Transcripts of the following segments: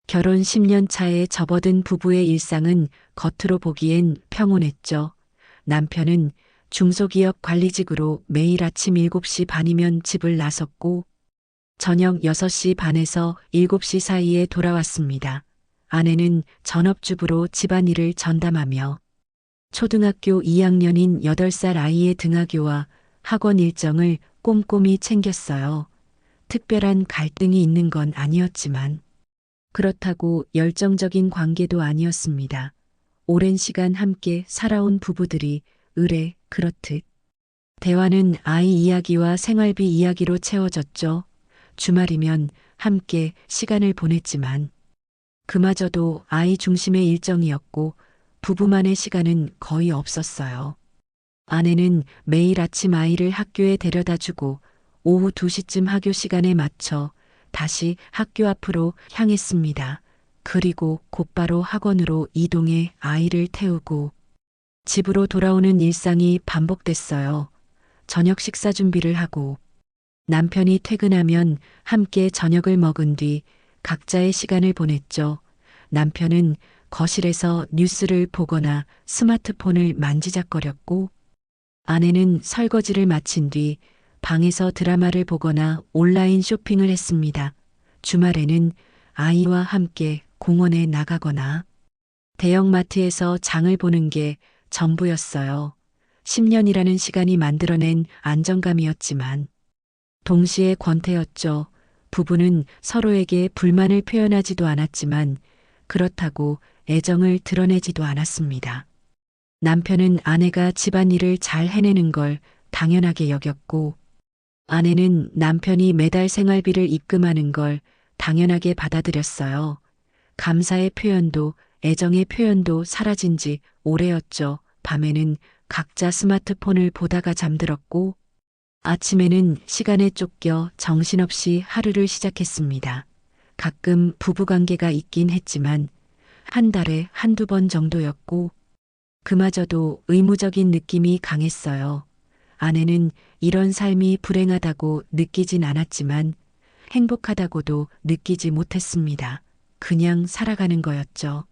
결혼 10년 차에 접어든 부부의 일상은 겉으로 보기엔 평온했죠. 남편은 중소기업 관리직으로 매일 아침 7시 반이면 집을 나섰고 저녁 6시 반에서 7시 사이에 돌아왔습니다. 아내는 전업주부로 집안일을 전담하며 초등학교 2학년인 8살 아이의 등하교와 학원 일정을 꼼꼼히 챙겼어요. 특별한 갈등이 있는 건 아니었지만 그렇다고 열정적인 관계도 아니었습니다. 오랜 시간 함께 살아온 부부들이 의례 그렇듯 대화는 아이 이야기와 생활비 이야기로 채워졌죠. 주말이면 함께 시간을 보냈지만 그마저도 아이 중심의 일정이었고 부부만의 시간은 거의 없었어요. 아내는 매일 아침 아이를 학교에 데려다 주고 오후 2시쯤 학교 시간에 맞춰 다시 학교 앞으로 향했습니다. 그리고 곧바로 학원으로 이동해 아이를 태우고 집으로 돌아오는 일상이 반복됐어요. 저녁 식사 준비를 하고 남편이 퇴근하면 함께 저녁을 먹은 뒤 각자의 시간을 보냈죠. 남편은 거실에서 뉴스를 보거나 스마트폰을 만지작거렸고 아내는 설거지를 마친 뒤 방에서 드라마를 보거나 온라인 쇼핑을 했습니다. 주말에는 아이와 함께 공원에 나가거나 대형마트에서 장을 보는 게 전부였어요. 10년이라는 시간이 만들어낸 안정감이었지만 동시에 권태였죠. 부부는 서로에게 불만을 표현하지도 않았지만 그렇다고 애정을 드러내지도 않았습니다. 남편은 아내가 집안일을 잘 해내는 걸 당연하게 여겼고 아내는 남편이 매달 생활비를 입금하는 걸 당연하게 받아들였어요. 감사의 표현도 애정의 표현도 사라진 지 오래였죠. 밤에는 각자 스마트폰을 보다가 잠들었고 아침에는 시간에 쫓겨 정신없이 하루를 시작했습니다. 가끔 부부관계가 있긴 했지만 한 달에 한두 번 정도였고 그마저도 의무적인 느낌이 강했어요. 아내는 이런 삶이 불행하다고 느끼진 않았지만 행복하다고도 느끼지 못했습니다. 그냥 살아가는 거였죠.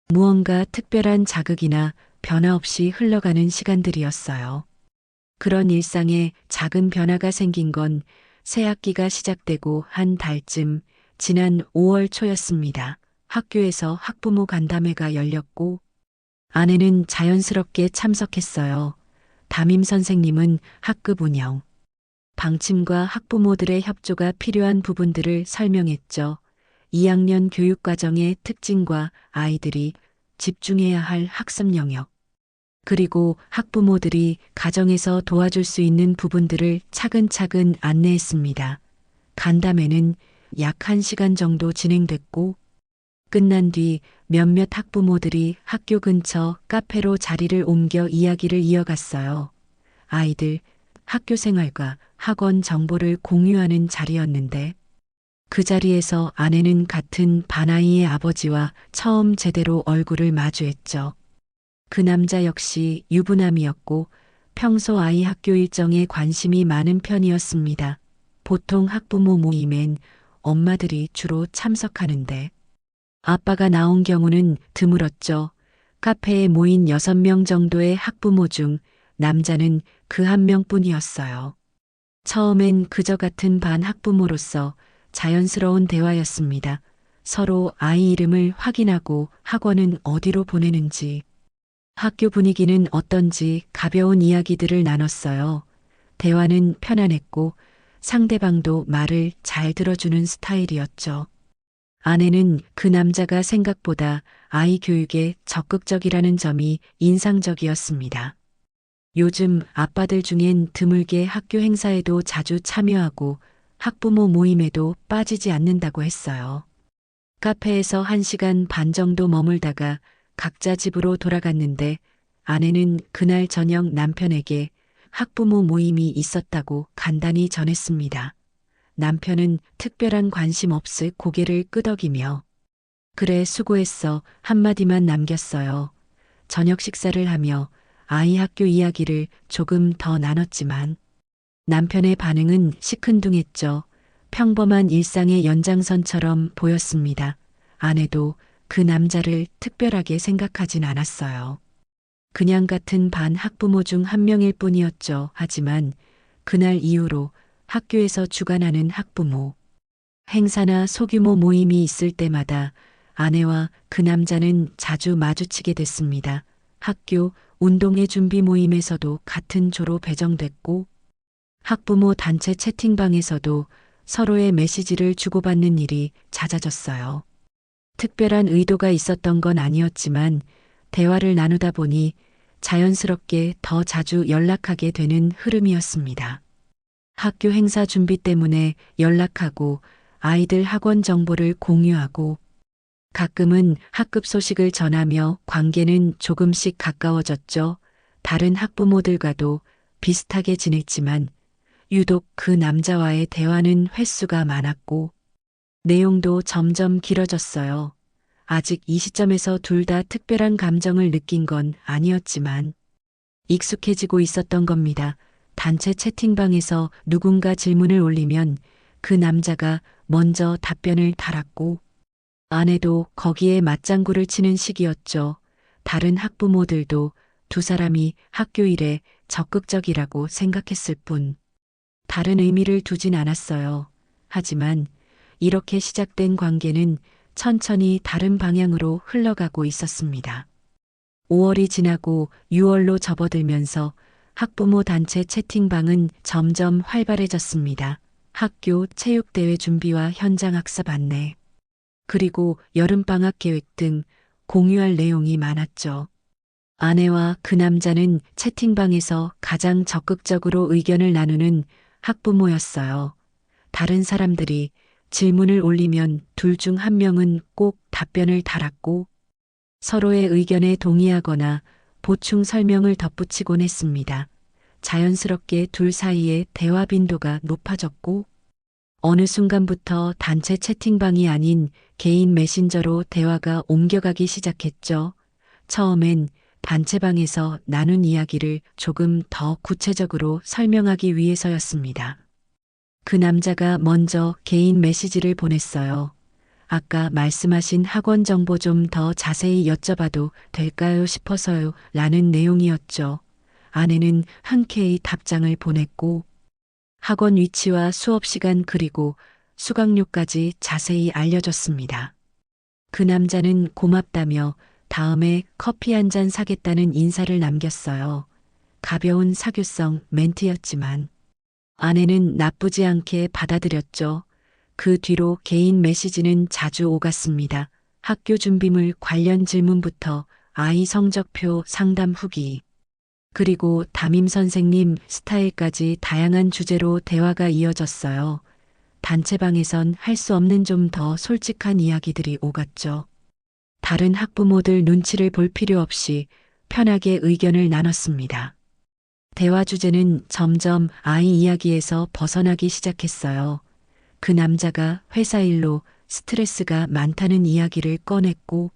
무언가 특별한 자극이나 변화 없이 흘러가는 시간들이었어요. 그런 일상에 작은 변화가 생긴 건 새학기가 시작되고 한 달쯤 지난 5월 초였습니다. 학교에서 학부모 간담회가 열렸고 아내는 자연스럽게 참석했어요. 담임 선생님은 학급 운영, 방침과 학부모들의 협조가 필요한 부분들을 설명했죠. 2학년 교육과정의 특징과 아이들이 집중해야 할 학습 영역, 그리고 학부모들이 가정에서 도와줄 수 있는 부분들을 차근차근 안내했습니다. 간담회는 약 1시간 정도 진행됐고 끝난 뒤 몇몇 학부모들이 학교 근처 카페로 자리를 옮겨 이야기를 이어갔어요. 아이들 학교 생활과 학원 정보를 공유하는 자리였는데 그 자리에서 아내는 같은 반아이의 아버지와 처음 제대로 얼굴을 마주했죠. 그 남자 역시 유부남이었고 평소 아이 학교 일정에 관심이 많은 편이었습니다. 보통 학부모 모임엔 엄마들이 주로 참석하는데 아빠가 나온 경우는 드물었죠. 카페에 모인 6명 정도의 학부모 중 남자는 그 한 명뿐이었어요. 처음엔 그저 같은 반 학부모로서 자연스러운 대화였습니다. 서로 아이 이름을 확인하고 학원은 어디로 보내는지, 학교 분위기는 어떤지 가벼운 이야기들을 나눴어요. 대화는 편안했고 상대방도 말을 잘 들어주는 스타일이었죠. 아내는 그 남자가 생각보다 아이 교육에 적극적이라는 점이 인상적이었습니다. 요즘 아빠들 중엔 드물게 학교 행사에도 자주 참여하고 학부모 모임에도 빠지지 않는다고 했어요. 카페에서 1시간 반 정도 머물다가 각자 집으로 돌아갔는데 아내는 그날 저녁 남편에게 학부모 모임이 있었다고 간단히 전했습니다. 남편은 특별한 관심 없이 고개를 끄덕이며 그래 수고했어 한마디만 남겼어요. 저녁 식사를 하며 아이 학교 이야기를 조금 더 나눴지만 남편의 반응은 시큰둥했죠. 평범한 일상의 연장선처럼 보였습니다. 아내도 그 남자를 특별하게 생각하진 않았어요. 그냥 같은 반 학부모 중 한 명일 뿐이었죠. 하지만 그날 이후로 학교에서 주관하는 학부모, 행사나 소규모 모임이 있을 때마다 아내와 그 남자는 자주 마주치게 됐습니다. 학교 운동회 준비 모임에서도 같은 조로 배정됐고, 학부모 단체 채팅방에서도 서로의 메시지를 주고받는 일이 잦아졌어요. 특별한 의도가 있었던 건 아니었지만 대화를 나누다 보니 자연스럽게 더 자주 연락하게 되는 흐름이었습니다. 학교 행사 준비 때문에 연락하고 아이들 학원 정보를 공유하고 가끔은 학급 소식을 전하며 관계는 조금씩 가까워졌죠. 다른 학부모들과도 비슷하게 지냈지만 유독 그 남자와의 대화는 횟수가 많았고 내용도 점점 길어졌어요. 아직 이 시점에서 둘 다 특별한 감정을 느낀 건 아니었지만 익숙해지고 있었던 겁니다. 단체 채팅방에서 누군가 질문을 올리면 그 남자가 먼저 답변을 달았고 아내도 거기에 맞장구를 치는 시기였죠. 다른 학부모들도 두 사람이 학교 일에 적극적이라고 생각했을 뿐 다른 의미를 두진 않았어요. 하지만 이렇게 시작된 관계는 천천히 다른 방향으로 흘러가고 있었습니다. 5월이 지나고 6월로 접어들면서 학부모 단체 채팅방은 점점 활발해졌습니다. 학교 체육대회 준비와 현장 학습 안내, 그리고 여름방학 계획 등 공유할 내용이 많았죠. 아내와 그 남자는 채팅방에서 가장 적극적으로 의견을 나누는 학부모였어요. 다른 사람들이 질문을 올리면 둘 중 한 명은 꼭 답변을 달았고 서로의 의견에 동의하거나 보충 설명을 덧붙이곤 했습니다. 자연스럽게 둘 사이의 대화 빈도가 높아졌고 어느 순간부터 단체 채팅방이 아닌 개인 메신저로 대화가 옮겨가기 시작했죠. 처음엔 단체방에서 나눈 이야기를 조금 더 구체적으로 설명하기 위해서였습니다. 그 남자가 먼저 개인 메시지를 보냈어요. 아까 말씀하신 학원 정보 좀 더 자세히 여쭤봐도 될까요 싶어서요. 라는 내용이었죠. 아내는 흔쾌히 답장을 보냈고 학원 위치와 수업 시간 그리고 수강료까지 자세히 알려줬습니다. 그 남자는 고맙다며 다음에 커피 한 잔 사겠다는 인사를 남겼어요. 가벼운 사교성 멘트였지만 아내는 나쁘지 않게 받아들였죠. 그 뒤로 개인 메시지는 자주 오갔습니다. 학교 준비물 관련 질문부터 아이 성적표 상담 후기, 그리고 담임 선생님 스타일까지 다양한 주제로 대화가 이어졌어요. 단체방에선 할 수 없는 좀 더 솔직한 이야기들이 오갔죠. 다른 학부모들 눈치를 볼 필요 없이 편하게 의견을 나눴습니다. 대화 주제는 점점 아이 이야기에서 벗어나기 시작했어요. 그 남자가 회사 일로 스트레스가 많다는 이야기를 꺼냈고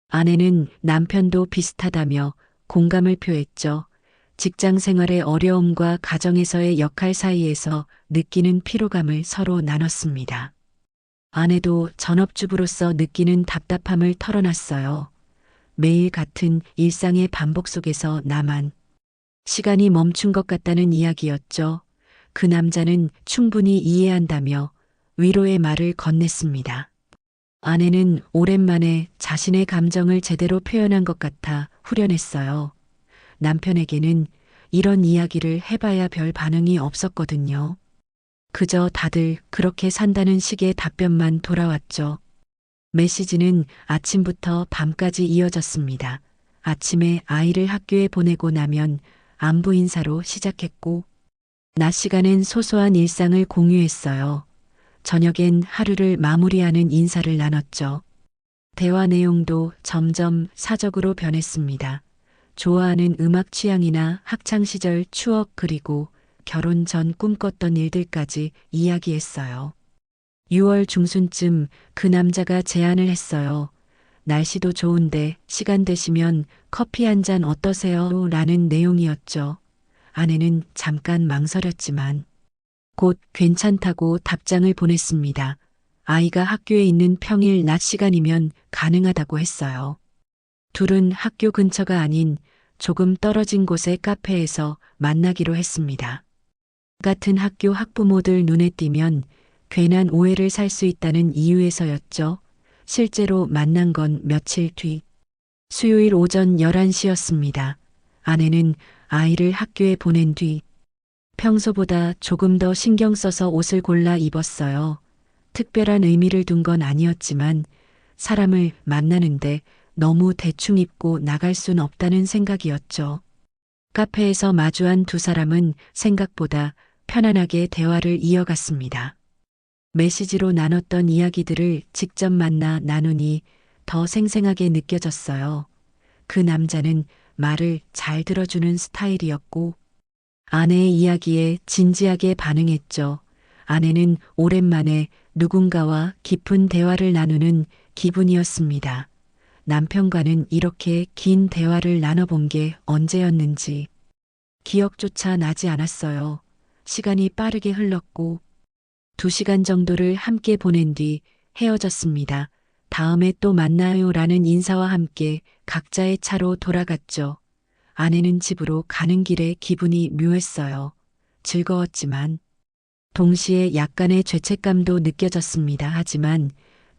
아내는 남편도 비슷하다며 공감을 표했죠. 직장 생활의 어려움과 가정에서의 역할 사이에서 느끼는 피로감을 서로 나눴습니다. 아내도 전업주부로서 느끼는 답답함을 털어놨어요. 매일 같은 일상의 반복 속에서 나만 시간이 멈춘 것 같다는 이야기였죠. 그 남자는 충분히 이해한다며 위로의 말을 건넸습니다. 아내는 오랜만에 자신의 감정을 제대로 표현한 것 같아 후련했어요. 남편에게는 이런 이야기를 해봐야 별 반응이 없었거든요. 그저 다들 그렇게 산다는 식의 답변만 돌아왔죠. 메시지는 아침부터 밤까지 이어졌습니다. 아침에 아이를 학교에 보내고 나면 안부 인사로 시작했고, 낮 시간엔 소소한 일상을 공유했어요. 저녁엔 하루를 마무리하는 인사를 나눴죠. 대화 내용도 점점 사적으로 변했습니다. 좋아하는 음악 취향이나 학창시절 추억 그리고 결혼 전 꿈꿨던 일들까지 이야기했어요. 6월 중순쯤 그 남자가 제안을 했어요. 날씨도 좋은데 시간 되시면 커피 한 잔 어떠세요? 라는 내용이었죠. 아내는 잠깐 망설였지만 곧 괜찮다고 답장을 보냈습니다. 아이가 학교에 있는 평일 낮 시간이면 가능하다고 했어요. 둘은 학교 근처가 아닌 조금 떨어진 곳의 카페에서 만나기로 했습니다. 같은 학교 학부모들 눈에 띄면 괜한 오해를 살 수 있다는 이유에서였죠. 실제로 만난 건 며칠 뒤 수요일 오전 11시였습니다. 아내는 아이를 학교에 보낸 뒤 평소보다 조금 더 신경 써서 옷을 골라 입었어요. 특별한 의미를 둔 건 아니었지만 사람을 만나는데 너무 대충 입고 나갈 순 없다는 생각이었죠. 카페에서 마주한 두 사람은 생각보다 편안하게 대화를 이어갔습니다. 메시지로 나눴던 이야기들을 직접 만나 나누니 더 생생하게 느껴졌어요. 그 남자는 말을 잘 들어주는 스타일이었고 아내의 이야기에 진지하게 반응했죠. 아내는 오랜만에 누군가와 깊은 대화를 나누는 기분이었습니다. 남편과는 이렇게 긴 대화를 나눠본 게 언제였는지 기억조차 나지 않았어요. 시간이 빠르게 흘렀고 2시간 정도를 함께 보낸 뒤 헤어졌습니다. 다음에 또 만나요라는 인사와 함께 각자의 차로 돌아갔죠. 아내는 집으로 가는 길에 기분이 묘했어요. 즐거웠지만 동시에 약간의 죄책감도 느껴졌습니다. 하지만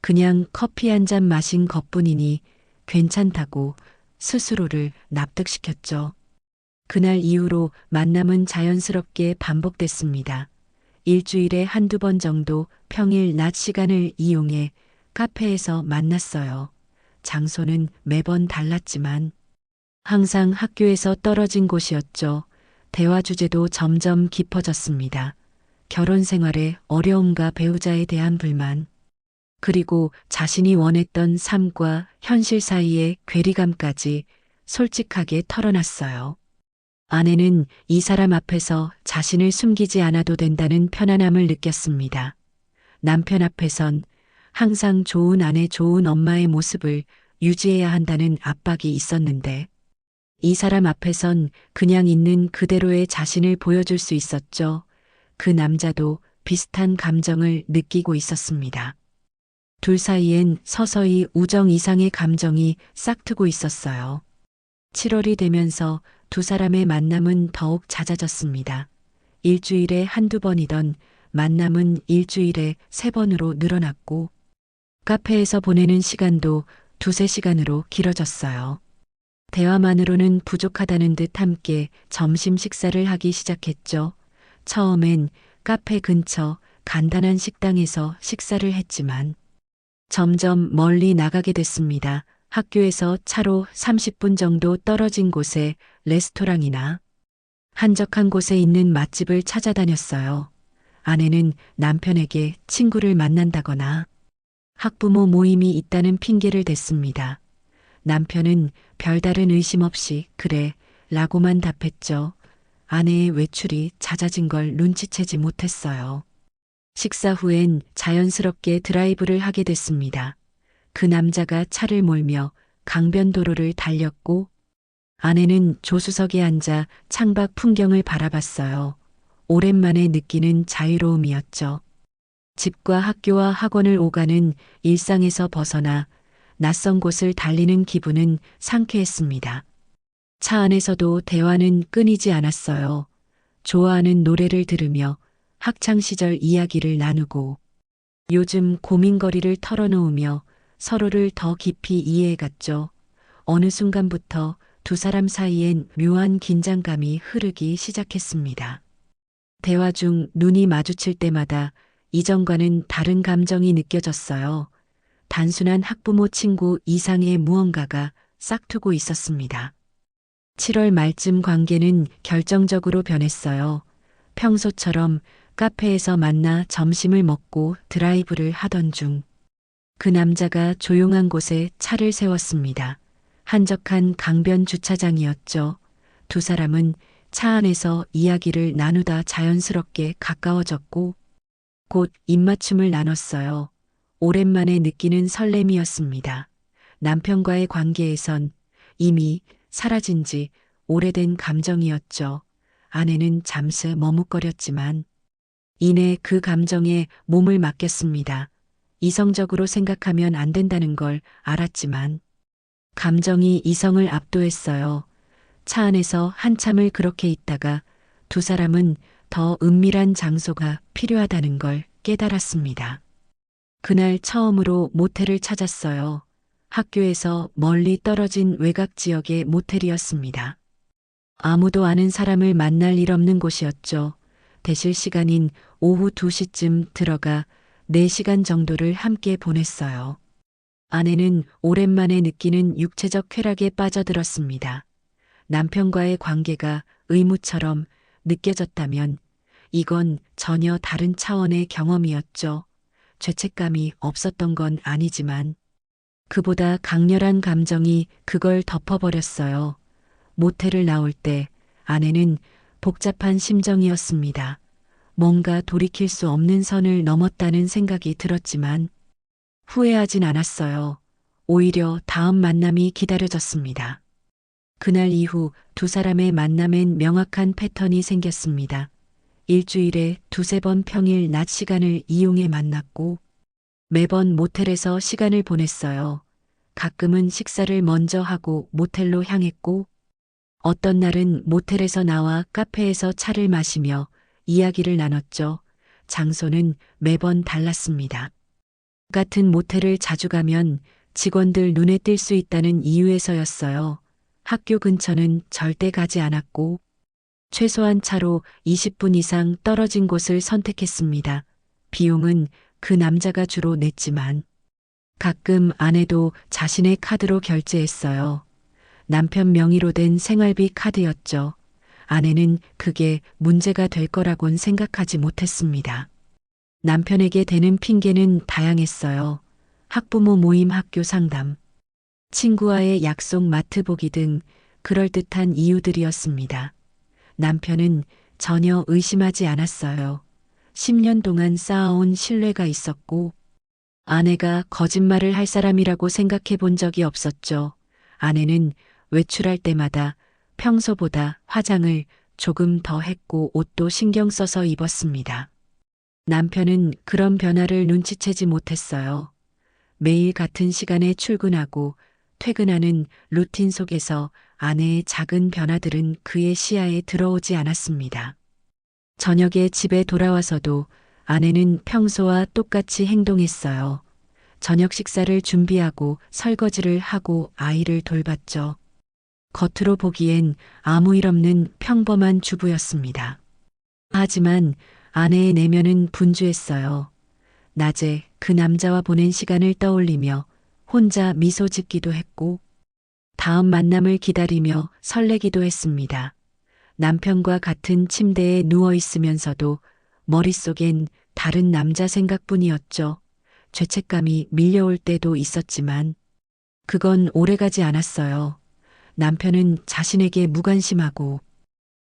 그냥 커피 한 잔 마신 것뿐이니 괜찮다고 스스로를 납득시켰죠. 그날 이후로 만남은 자연스럽게 반복됐습니다. 일주일에 한두 번 정도 평일 낮 시간을 이용해 카페에서 만났어요. 장소는 매번 달랐지만 항상 학교에서 떨어진 곳이었죠. 대화 주제도 점점 깊어졌습니다. 결혼 생활의 어려움과 배우자에 대한 불만, 그리고 자신이 원했던 삶과 현실 사이의 괴리감까지 솔직하게 털어놨어요. 아내는 이 사람 앞에서 자신을 숨기지 않아도 된다는 편안함을 느꼈습니다. 남편 앞에선 항상 좋은 아내, 좋은 엄마의 모습을 유지해야 한다는 압박이 있었는데 이 사람 앞에선 그냥 있는 그대로의 자신을 보여줄 수 있었죠. 그 남자도 비슷한 감정을 느끼고 있었습니다. 둘 사이엔 서서히 우정 이상의 감정이 싹트고 있었어요. 7월이 되면서 두 사람의 만남은 더욱 잦아졌습니다. 일주일에 한두 번이던 만남은 일주일에 3번으로 늘어났고 카페에서 보내는 시간도 2~3시간으로 길어졌어요. 대화만으로는 부족하다는 듯 함께 점심 식사를 하기 시작했죠. 처음엔 카페 근처 간단한 식당에서 식사를 했지만 점점 멀리 나가게 됐습니다. 학교에서 차로 30분 정도 떨어진 곳에 레스토랑이나 한적한 곳에 있는 맛집을 찾아다녔어요. 아내는 남편에게 친구를 만난다거나 학부모 모임이 있다는 핑계를 댔습니다. 남편은 별다른 의심 없이 그래 라고만 답했죠. 아내의 외출이 잦아진 걸 눈치채지 못했어요. 식사 후엔 자연스럽게 드라이브를 하게 됐습니다. 그 남자가 차를 몰며 강변도로를 달렸고 아내는 조수석에 앉아 창밖 풍경을 바라봤어요. 오랜만에 느끼는 자유로움이었죠. 집과 학교와 학원을 오가는 일상에서 벗어나 낯선 곳을 달리는 기분은 상쾌했습니다. 차 안에서도 대화는 끊이지 않았어요. 좋아하는 노래를 들으며 학창시절 이야기를 나누고 요즘 고민거리를 털어놓으며 서로를 더 깊이 이해해갔죠. 어느 순간부터 두 사람 사이엔 묘한 긴장감이 흐르기 시작했습니다. 대화 중 눈이 마주칠 때마다 이전과는 다른 감정이 느껴졌어요. 단순한 학부모 친구 이상의 무언가가 싹트고 있었습니다. 7월 말쯤 관계는 결정적으로 변했어요. 평소처럼 카페에서 만나 점심을 먹고 드라이브를 하던 중 그 남자가 조용한 곳에 차를 세웠습니다. 한적한 강변 주차장이었죠. 두 사람은 차 안에서 이야기를 나누다 자연스럽게 가까워졌고 곧 입맞춤을 나눴어요. 오랜만에 느끼는 설렘이었습니다. 남편과의 관계에선 이미 사라진 지 오래된 감정이었죠. 아내는 잠시 머뭇거렸지만 이내 그 감정에 몸을 맡겼습니다. 이성적으로 생각하면 안 된다는 걸 알았지만 감정이 이성을 압도했어요. 차 안에서 한참을 그렇게 있다가 두 사람은 더 은밀한 장소가 필요하다는 걸 깨달았습니다. 그날 처음으로 모텔을 찾았어요. 학교에서 멀리 떨어진 외곽 지역의 모텔이었습니다. 아무도 아는 사람을 만날 일 없는 곳이었죠. 대실 시간인 오후 2시쯤 들어가 4시간 정도를 함께 보냈어요. 아내는 오랜만에 느끼는 육체적 쾌락에 빠져들었습니다. 남편과의 관계가 의무처럼 느껴졌다면 이건 전혀 다른 차원의 경험이었죠. 죄책감이 없었던 건 아니지만 그보다 강렬한 감정이 그걸 덮어버렸어요. 모텔을 나올 때 아내는 복잡한 심정이었습니다. 뭔가 돌이킬 수 없는 선을 넘었다는 생각이 들었지만 후회하진 않았어요. 오히려 다음 만남이 기다려졌습니다. 그날 이후 두 사람의 만남엔 명확한 패턴이 생겼습니다. 일주일에 2~3번 평일 낮 시간을 이용해 만났고 매번 모텔에서 시간을 보냈어요. 가끔은 식사를 먼저 하고 모텔로 향했고 어떤 날은 모텔에서 나와 카페에서 차를 마시며 이야기를 나눴죠. 장소는 매번 달랐습니다. 같은 모텔을 자주 가면 직원들 눈에 띌 수 있다는 이유에서였어요. 학교 근처는 절대 가지 않았고 최소한 차로 20분 이상 떨어진 곳을 선택했습니다. 비용은 그 남자가 주로 냈지만 가끔 아내도 자신의 카드로 결제했어요. 남편 명의로 된 생활비 카드였죠. 아내는 그게 문제가 될 거라곤 생각하지 못했습니다. 남편에게 대는 핑계는 다양했어요. 학부모 모임 학교 상담, 친구와의 약속 마트 보기 등 그럴듯한 이유들이었습니다. 남편은 전혀 의심하지 않았어요. 10년 동안 쌓아온 신뢰가 있었고 아내가 거짓말을 할 사람이라고 생각해 본 적이 없었죠. 아내는 외출할 때마다 평소보다 화장을 조금 더 했고 옷도 신경 써서 입었습니다. 남편은 그런 변화를 눈치채지 못했어요. 매일 같은 시간에 출근하고 퇴근하는 루틴 속에서 아내의 작은 변화들은 그의 시야에 들어오지 않았습니다. 저녁에 집에 돌아와서도 아내는 평소와 똑같이 행동했어요. 저녁 식사를 준비하고 설거지를 하고 아이를 돌봤죠. 겉으로 보기엔 아무 일 없는 평범한 주부였습니다. 하지만 아내의 내면은 분주했어요. 낮에 그 남자와 보낸 시간을 떠올리며 혼자 미소 짓기도 했고 다음 만남을 기다리며 설레기도 했습니다. 남편과 같은 침대에 누워 있으면서도 머릿속엔 다른 남자 생각뿐이었죠. 죄책감이 밀려올 때도 있었지만 그건 오래가지 않았어요. 남편은 자신에게 무관심하고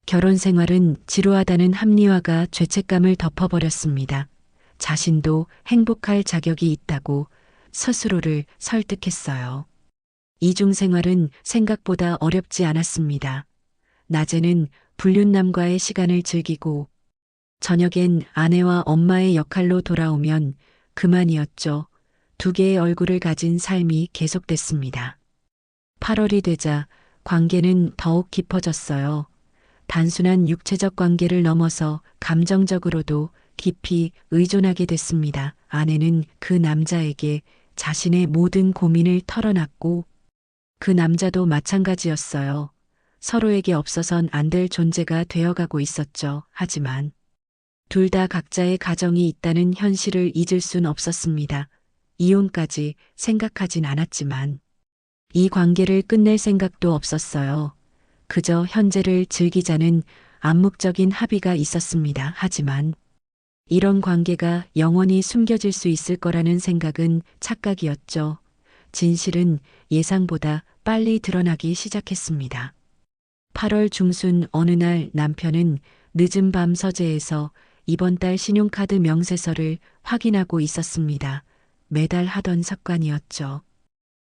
결혼 생활은 지루하다는 합리화가 죄책감을 덮어버렸습니다. 자신도 행복할 자격이 있다고 스스로를 설득했어요. 이중 생활은 생각보다 어렵지 않았습니다. 낮에는 불륜남과의 시간을 즐기고 저녁엔 아내와 엄마의 역할로 돌아오면 그만이었죠. 두 개의 얼굴을 가진 삶이 계속됐습니다. 8월이 되자 관계는 더욱 깊어졌어요. 단순한 육체적 관계를 넘어서 감정적으로도 깊이 의존하게 됐습니다. 아내는 그 남자에게 자신의 모든 고민을 털어놨고 그 남자도 마찬가지였어요. 서로에게 없어선 안 될 존재가 되어가고 있었죠. 하지만 둘 다 각자의 가정이 있다는 현실을 잊을 순 없었습니다. 이혼까지 생각하진 않았지만 이 관계를 끝낼 생각도 없었어요. 그저 현재를 즐기자는 암묵적인 합의가 있었습니다. 하지만 이런 관계가 영원히 숨겨질 수 있을 거라는 생각은 착각이었죠. 진실은 예상보다 빨리 드러나기 시작했습니다. 8월 중순 어느 날 남편은 늦은 밤 서재에서 이번 달 신용카드 명세서를 확인하고 있었습니다. 매달 하던 습관이었죠.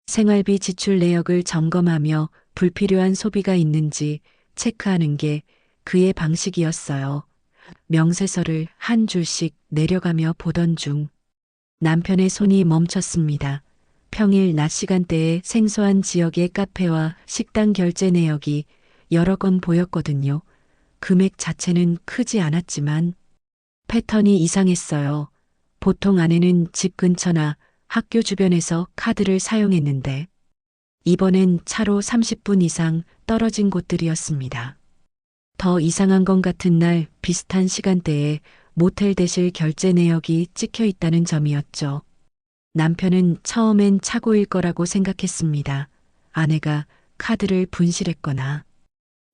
생활비 지출 내역을 점검하며 불필요한 소비가 있는지 체크하는 게 그의 방식이었어요. 명세서를 한 줄씩 내려가며 보던 중 남편의 손이 멈췄습니다. 평일 낮 시간대에 생소한 지역의 카페와 식당 결제 내역이 여러 건 보였거든요. 금액 자체는 크지 않았지만 패턴이 이상했어요. 보통 아내는 집 근처나 학교 주변에서 카드를 사용했는데 이번엔 차로 30분 이상 떨어진 곳들이었습니다. 더 이상한 건 같은 날 비슷한 시간대에 모텔 대실 결제 내역이 찍혀 있다는 점이었죠. 남편은 처음엔 착오일 거라고 생각했습니다. 아내가 카드를 분실했거나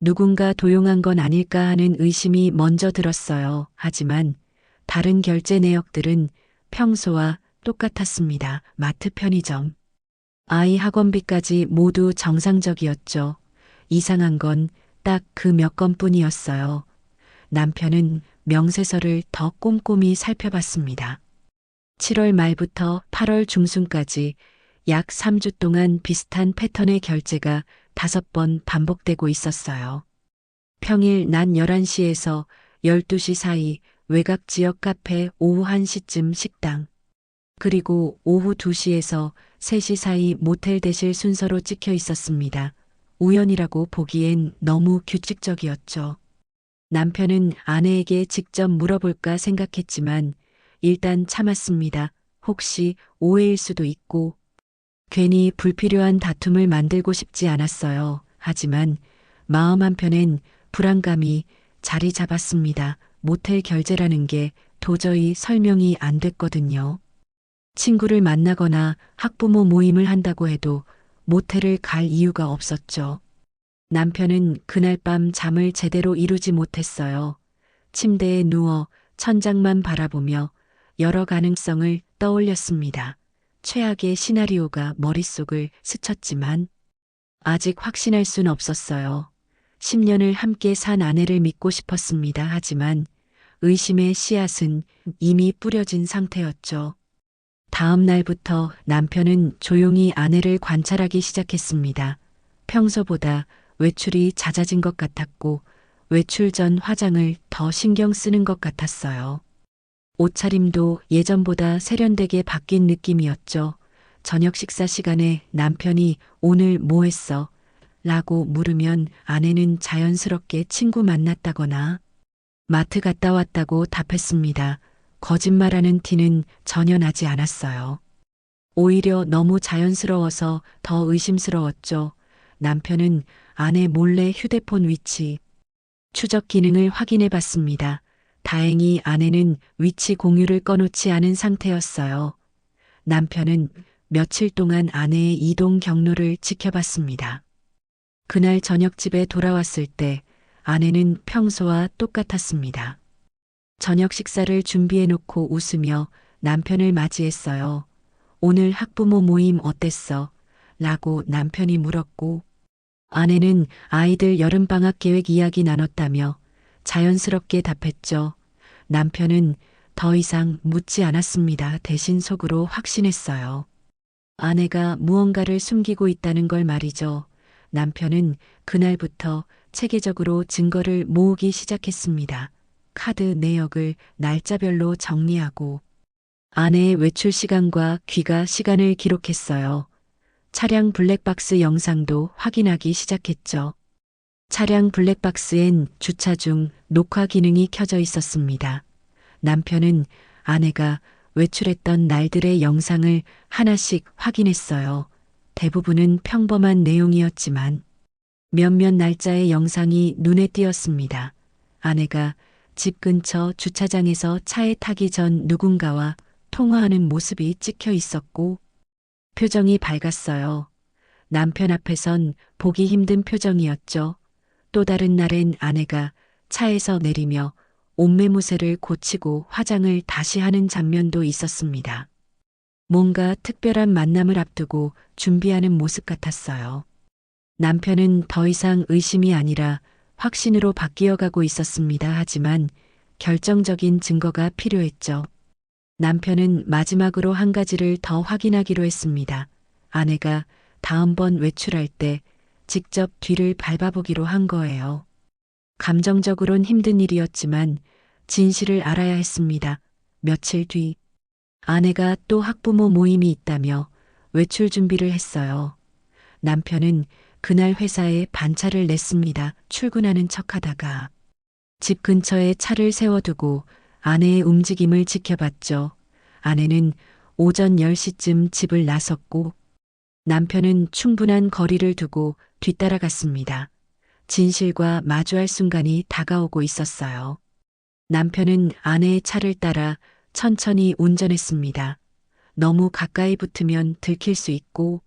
누군가 도용한 건 아닐까 하는 의심이 먼저 들었어요. 하지만 다른 결제 내역들은 평소와 똑같았습니다. 마트, 편의점, 아이 학원비까지 모두 정상적이었죠. 이상한 건 딱 그 몇 건뿐이었어요. 남편은 명세서를 더 꼼꼼히 살펴봤습니다. 7월 말부터 8월 중순까지 약 3주 동안 비슷한 패턴의 결제가 5번 반복되고 있었어요. 평일 낮 11시에서 12시 사이 외곽 지역 카페, 오후 1시쯤 식당, 그리고 오후 2시에서 3시 사이 모텔 대실 순서로 찍혀 있었습니다. 우연이라고 보기엔 너무 규칙적이었죠. 남편은 아내에게 직접 물어볼까 생각했지만 일단 참았습니다. 혹시 오해일 수도 있고 괜히 불필요한 다툼을 만들고 싶지 않았어요. 하지만 마음 한편엔 불안감이 자리 잡았습니다. 모텔 결제라는 게 도저히 설명이 안 됐거든요. 친구를 만나거나 학부모 모임을 한다고 해도 모텔을 갈 이유가 없었죠. 남편은 그날 밤 잠을 제대로 이루지 못했어요. 침대에 누워 천장만 바라보며 여러 가능성을 떠올렸습니다. 최악의 시나리오가 머릿속을 스쳤지만 아직 확신할 순 없었어요. 10년을 함께 산 아내를 믿고 싶었습니다. 하지만 의심의 씨앗은 이미 뿌려진 상태였죠. 다음 날부터 남편은 조용히 아내를 관찰하기 시작했습니다. 평소보다 외출이 잦아진 것 같았고 외출 전 화장을 더 신경 쓰는 것 같았어요. 옷차림도 예전보다 세련되게 바뀐 느낌이었죠. 저녁 식사 시간에 남편이 오늘 뭐 했어? 라고 물으면 아내는 자연스럽게 친구 만났다거나 마트 갔다 왔다고 답했습니다. 거짓말하는 티는 전혀 나지 않았어요. 오히려 너무 자연스러워서 더 의심스러웠죠. 남편은 아내 몰래 휴대폰 위치 추적 기능을 확인해 봤습니다. 다행히 아내는 위치 공유를 꺼놓지 않은 상태였어요. 남편은 며칠 동안 아내의 이동 경로를 지켜봤습니다. 그날 저녁 집에 돌아왔을 때 아내는 평소와 똑같았습니다. 저녁 식사를 준비해 놓고 웃으며 남편을 맞이했어요. 오늘 학부모 모임 어땠어? 라고 남편이 물었고 아내는 아이들 여름방학 계획 이야기 나눴다며 자연스럽게 답했죠. 남편은 더 이상 묻지 않았습니다. 대신 속으로 확신했어요. 아내가 무언가를 숨기고 있다는 걸 말이죠. 남편은 그날부터 체계적으로 증거를 모으기 시작했습니다. 카드 내역을 날짜별로 정리하고 아내의 외출 시간과 귀가 시간을 기록했어요. 차량 블랙박스 영상도 확인하기 시작했죠. 차량 블랙박스엔 주차 중 녹화 기능이 켜져 있었습니다. 남편은 아내가 외출했던 날들의 영상을 하나씩 확인했어요. 대부분은 평범한 내용이었지만 몇몇 날짜의 영상이 눈에 띄었습니다. 아내가 집 근처 주차장에서 차에 타기 전 누군가와 통화하는 모습이 찍혀 있었고 표정이 밝았어요. 남편 앞에선 보기 힘든 표정이었죠. 또 다른 날엔 아내가 차에서 내리며 옷매무새를 고치고 화장을 다시 하는 장면도 있었습니다. 뭔가 특별한 만남을 앞두고 준비하는 모습 같았어요. 남편은 더 이상 의심이 아니라 확신으로 바뀌어가고 있었습니다. 하지만 결정적인 증거가 필요했죠. 남편은 마지막으로 한 가지를 더 확인하기로 했습니다. 아내가 다음번 외출할 때 직접 뒤를 밟아보기로 한 거예요. 감정적으론 힘든 일이었지만 진실을 알아야 했습니다. 며칠 뒤 아내가 또 학부모 모임이 있다며 외출 준비를 했어요. 남편은 그날 회사에 반차를 냈습니다. 출근하는 척하다가 집 근처에 차를 세워두고 아내의 움직임을 지켜봤죠. 아내는 오전 10시쯤 집을 나섰고 남편은 충분한 거리를 두고 뒤따라갔습니다. 진실과 마주할 순간이 다가오고 있었어요. 남편은 아내의 차를 따라 천천히 운전했습니다. 너무 가까이 붙으면 들킬 수 있고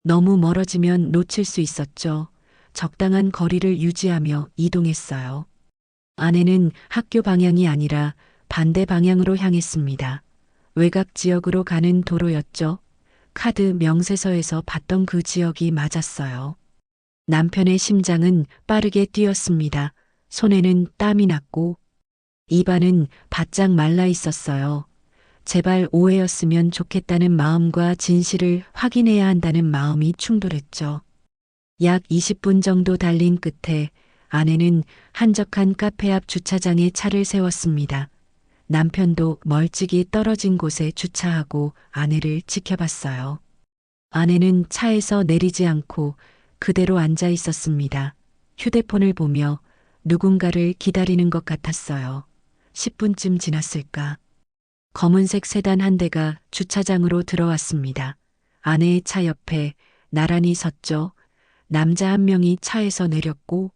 너무 멀어지면 놓칠 수 있었죠. 적당한 거리를 유지하며 이동했어요. 아내는 학교 방향이 아니라 반대 방향으로 향했습니다. 외곽 지역으로 가는 도로였죠. 카드 명세서에서 봤던 그 지역이 맞았어요. 남편의 심장은 빠르게 뛰었습니다. 손에는 땀이 났고 입안은 바짝 말라 있었어요. 제발 오해였으면 좋겠다는 마음과 진실을 확인해야 한다는 마음이 충돌했죠. 약 20분 정도 달린 끝에 아내는 한적한 카페 앞 주차장에 차를 세웠습니다. 남편도 멀찍이 떨어진 곳에 주차하고 아내를 지켜봤어요. 아내는 차에서 내리지 않고 그대로 앉아 있었습니다. 휴대폰을 보며 누군가를 기다리는 것 같았어요. 10분쯤 지났을까? 검은색 세단 한 대가 주차장으로 들어왔습니다. 아내의 차 옆에 나란히 섰죠. 남자 한 명이 차에서 내렸고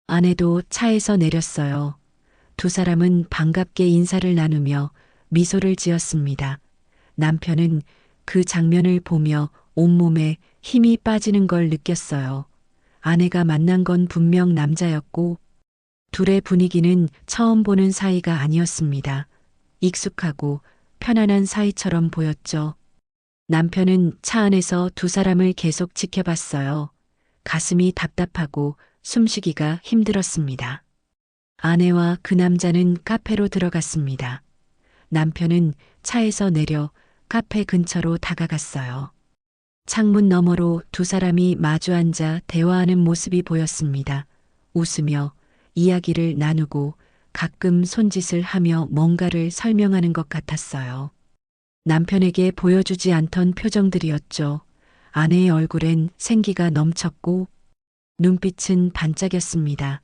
아내도 차에서 내렸어요. 두 사람은 반갑게 인사를 나누며 미소를 지었습니다. 남편은 그 장면을 보며 온몸에 힘이 빠지는 걸 느꼈어요. 아내가 만난 건 분명 남자였고 둘의 분위기는 처음 보는 사이가 아니었습니다. 익숙하고 편안한 사이처럼 보였죠. 남편은 차 안에서 두 사람을 계속 지켜봤어요. 가슴이 답답하고 숨쉬기가 힘들었습니다. 아내와 그 남자는 카페로 들어갔습니다. 남편은 차에서 내려 카페 근처로 다가갔어요. 창문 너머로 두 사람이 마주 앉아 대화하는 모습이 보였습니다. 웃으며 이야기를 나누고 가끔 손짓을 하며 뭔가를 설명하는 것 같았어요. 남편에게 보여주지 않던 표정들이었죠. 아내의 얼굴엔 생기가 넘쳤고 눈빛은 반짝였습니다.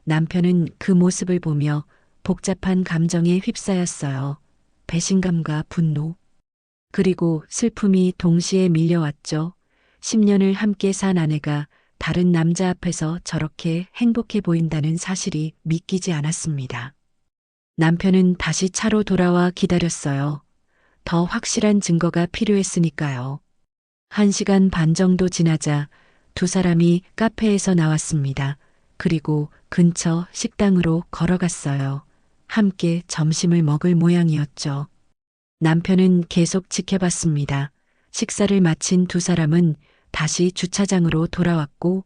남편은 그 모습을 보며 복잡한 감정에 휩싸였어요. 배신감과 분노, 그리고 슬픔이 동시에 밀려왔죠. 10년을 함께 산 아내가 다른 남자 앞에서 저렇게 행복해 보인다는 사실이 믿기지 않았습니다. 남편은 다시 차로 돌아와 기다렸어요. 더 확실한 증거가 필요했으니까요. 1시간 반 정도 지나자 두 사람이 카페에서 나왔습니다. 그리고 근처 식당으로 걸어갔어요. 함께 점심을 먹을 모양이었죠. 남편은 계속 지켜봤습니다. 식사를 마친 두 사람은 다시 주차장으로 돌아왔고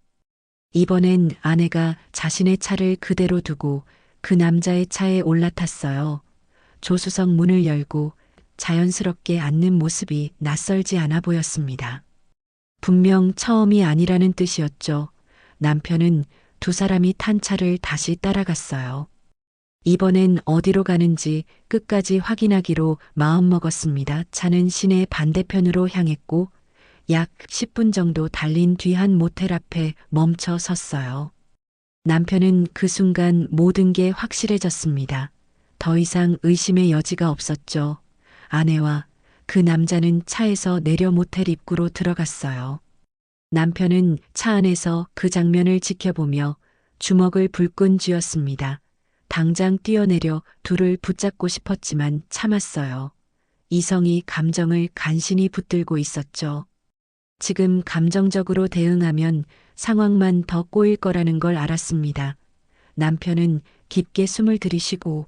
이번엔 아내가 자신의 차를 그대로 두고 그 남자의 차에 올라탔어요. 조수석 문을 열고 자연스럽게 앉는 모습이 낯설지 않아 보였습니다. 분명 처음이 아니라는 뜻이었죠. 남편은 두 사람이 탄 차를 다시 따라갔어요. 이번엔 어디로 가는지 끝까지 확인하기로 마음먹었습니다. 차는 시내 반대편으로 향했고 약 10분 정도 달린 뒤 한 모텔 앞에 멈춰 섰어요. 남편은 그 순간 모든 게 확실해졌습니다. 더 이상 의심의 여지가 없었죠. 아내와 그 남자는 차에서 내려 모텔 입구로 들어갔어요. 남편은 차 안에서 그 장면을 지켜보며 주먹을 불끈 쥐었습니다. 당장 뛰어내려 둘을 붙잡고 싶었지만 참았어요. 이성이 감정을 간신히 붙들고 있었죠. 지금 감정적으로 대응하면 상황만 더 꼬일 거라는 걸 알았습니다. 남편은 깊게 숨을 들이쉬고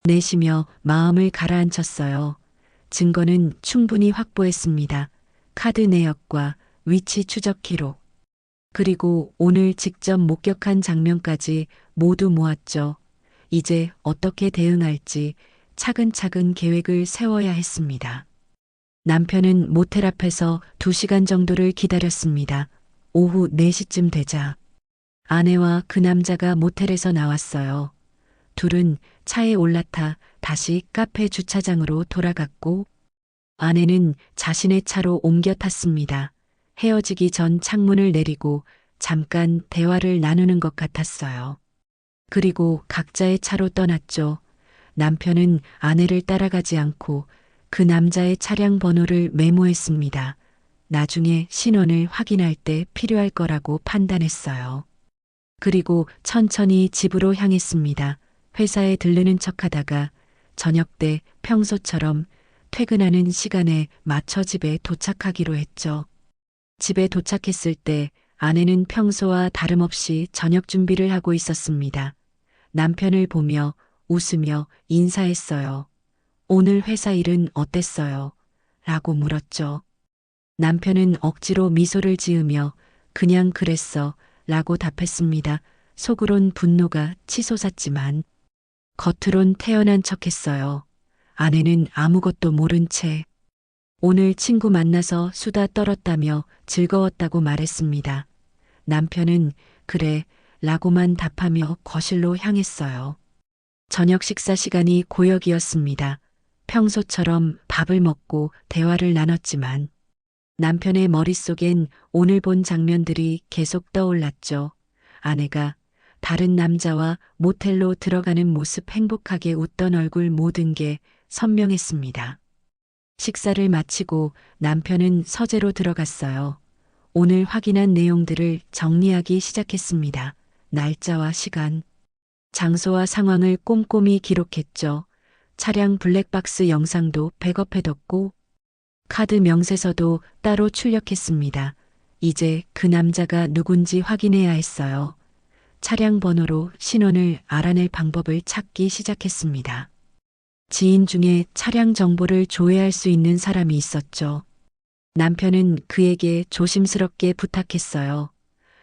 내쉬며 마음을 가라앉혔어요. 증거는 충분히 확보했습니다. 카드 내역과 위치 추적 기록, 그리고 오늘 직접 목격한 장면까지 모두 모았죠. 이제 어떻게 대응할지 차근차근 계획을 세워야 했습니다. 남편은 모텔 앞에서 2시간 정도를 기다렸습니다. 오후 4시쯤 되자 아내와 그 남자가 모텔에서 나왔어요. 둘은 차에 올라타 다시 카페 주차장으로 돌아갔고 아내는 자신의 차로 옮겨 탔습니다. 헤어지기 전 창문을 내리고 잠깐 대화를 나누는 것 같았어요. 그리고 각자의 차로 떠났죠. 남편은 아내를 따라가지 않고 그 남자의 차량 번호를 메모했습니다. 나중에 신원을 확인할 때 필요할 거라고 판단했어요. 그리고 천천히 집으로 향했습니다. 회사에 들르는 척하다가 저녁 때 평소처럼 퇴근하는 시간에 맞춰 집에 도착하기로 했죠. 집에 도착했을 때 아내는 평소와 다름없이 저녁 준비를 하고 있었습니다. 남편을 보며 웃으며 인사했어요. 오늘 회사 일은 어땠어요? 라고 물었죠. 남편은 억지로 미소를 지으며 그냥 그랬어 라고 답했습니다. 속으론 분노가 치솟았지만 겉으론 태연한 척했어요. 아내는 아무것도 모른 채 오늘 친구 만나서 수다 떨었다며 즐거웠다고 말했습니다. 남편은 그래 라고만 답하며 거실로 향했어요. 저녁 식사 시간이 고역이었습니다. 평소처럼 밥을 먹고 대화를 나눴지만 남편의 머릿속엔 오늘 본 장면들이 계속 떠올랐죠. 아내가 다른 남자와 모텔로 들어가는 모습, 행복하게 웃던 얼굴, 모든 게 선명했습니다. 식사를 마치고 남편은 서재로 들어갔어요. 오늘 확인한 내용들을 정리하기 시작했습니다. 날짜와 시간, 장소와 상황을 꼼꼼히 기록했죠. 차량 블랙박스 영상도 백업해뒀고 카드 명세서도 따로 출력했습니다. 이제 그 남자가 누군지 확인해야 했어요. 차량 번호로 신원을 알아낼 방법을 찾기 시작했습니다. 지인 중에 차량 정보를 조회할 수 있는 사람이 있었죠. 남편은 그에게 조심스럽게 부탁했어요.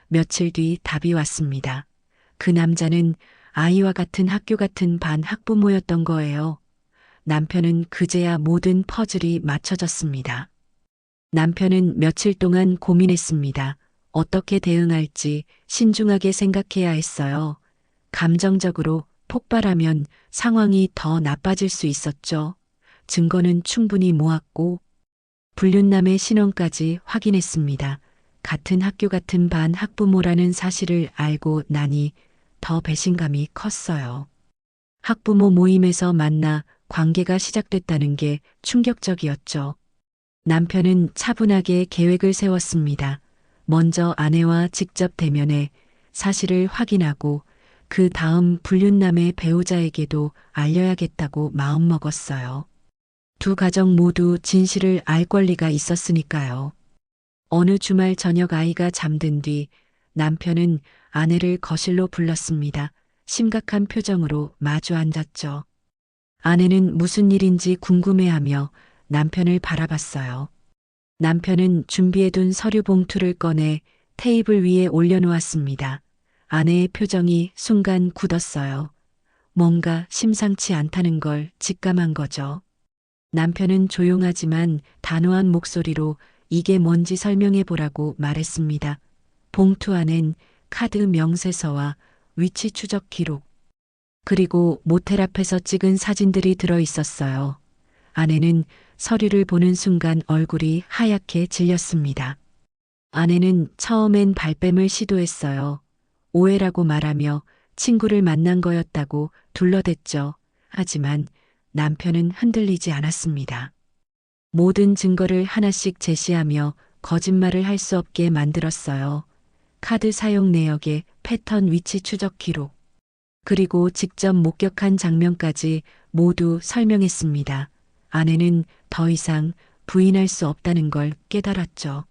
며칠 뒤 답이 왔습니다. 그 남자는 아이와 같은 학교 같은 반 학부모였던 거예요. 남편은 그제야 모든 퍼즐이 맞춰졌습니다. 남편은 며칠 동안 고민했습니다. 어떻게 대응할지 신중하게 생각해야 했어요. 감정적으로 폭발하면 상황이 더 나빠질 수 있었죠. 증거는 충분히 모았고 불륜남의 신원까지 확인했습니다. 같은 학교 같은 반 학부모라는 사실을 알고 나니 더 배신감이 컸어요. 학부모 모임에서 만나 관계가 시작됐다는 게 충격적이었죠. 남편은 차분하게 계획을 세웠습니다. 먼저 아내와 직접 대면해 사실을 확인하고 그 다음 불륜남의 배우자에게도 알려야겠다고 마음먹었어요. 두 가정 모두 진실을 알 권리가 있었으니까요. 어느 주말 저녁 아이가 잠든 뒤 남편은 아내를 거실로 불렀습니다. 심각한 표정으로 마주 앉았죠. 아내는 무슨 일인지 궁금해하며 남편을 바라봤어요. 남편은 준비해둔 서류 봉투를 꺼내 테이블 위에 올려놓았습니다. 아내의 표정이 순간 굳었어요. 뭔가 심상치 않다는 걸 직감한 거죠. 남편은 조용하지만 단호한 목소리로 이게 뭔지 설명해 보라고 말했습니다. 봉투 안엔 카드 명세서와 위치 추적 기록, 그리고 모텔 앞에서 찍은 사진들이 들어 있었어요. 아내는 서류를 보는 순간 얼굴이 하얗게 질렸습니다. 아내는 처음엔 발뺌을 시도했어요. 오해라고 말하며 친구를 만난 거였다고 둘러댔죠. 하지만 남편은 흔들리지 않았습니다. 모든 증거를 하나씩 제시하며 거짓말을 할 수 없게 만들었어요. 카드 사용 내역의 패턴, 위치 추적 기록, 그리고 직접 목격한 장면까지 모두 설명했습니다. 아내는 더 이상 부인할 수 없다는 걸 깨달았죠.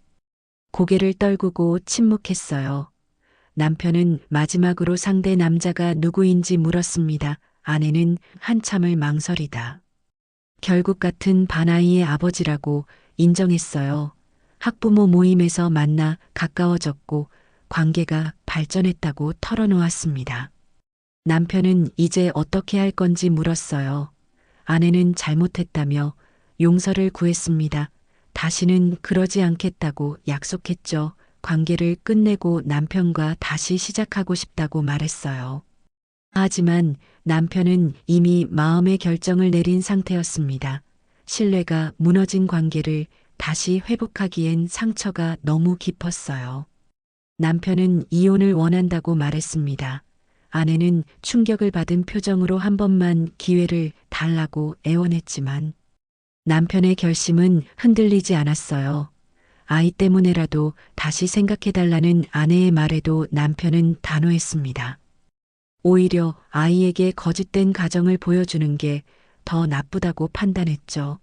고개를 떨구고 침묵했어요. 남편은 마지막으로 상대 남자가 누구인지 물었습니다. 아내는 한참을 망설이다 결국 같은 반아이의 아버지라고 인정했어요. 학부모 모임에서 만나 가까워졌고 관계가 발전했다고 털어놓았습니다. 남편은 이제 어떻게 할 건지 물었어요. 아내는 잘못했다며 용서를 구했습니다. 다시는 그러지 않겠다고 약속했죠. 관계를 끝내고 남편과 다시 시작하고 싶다고 말했어요. 하지만 남편은 이미 마음의 결정을 내린 상태였습니다. 신뢰가 무너진 관계를 다시 회복하기엔 상처가 너무 깊었어요. 남편은 이혼을 원한다고 말했습니다. 아내는 충격을 받은 표정으로 한 번만 기회를 달라고 애원했지만 남편의 결심은 흔들리지 않았어요. 아이 때문에라도 다시 생각해달라는 아내의 말에도 남편은 단호했습니다. 오히려 아이에게 거짓된 가정을 보여주는 게 더 나쁘다고 판단했죠.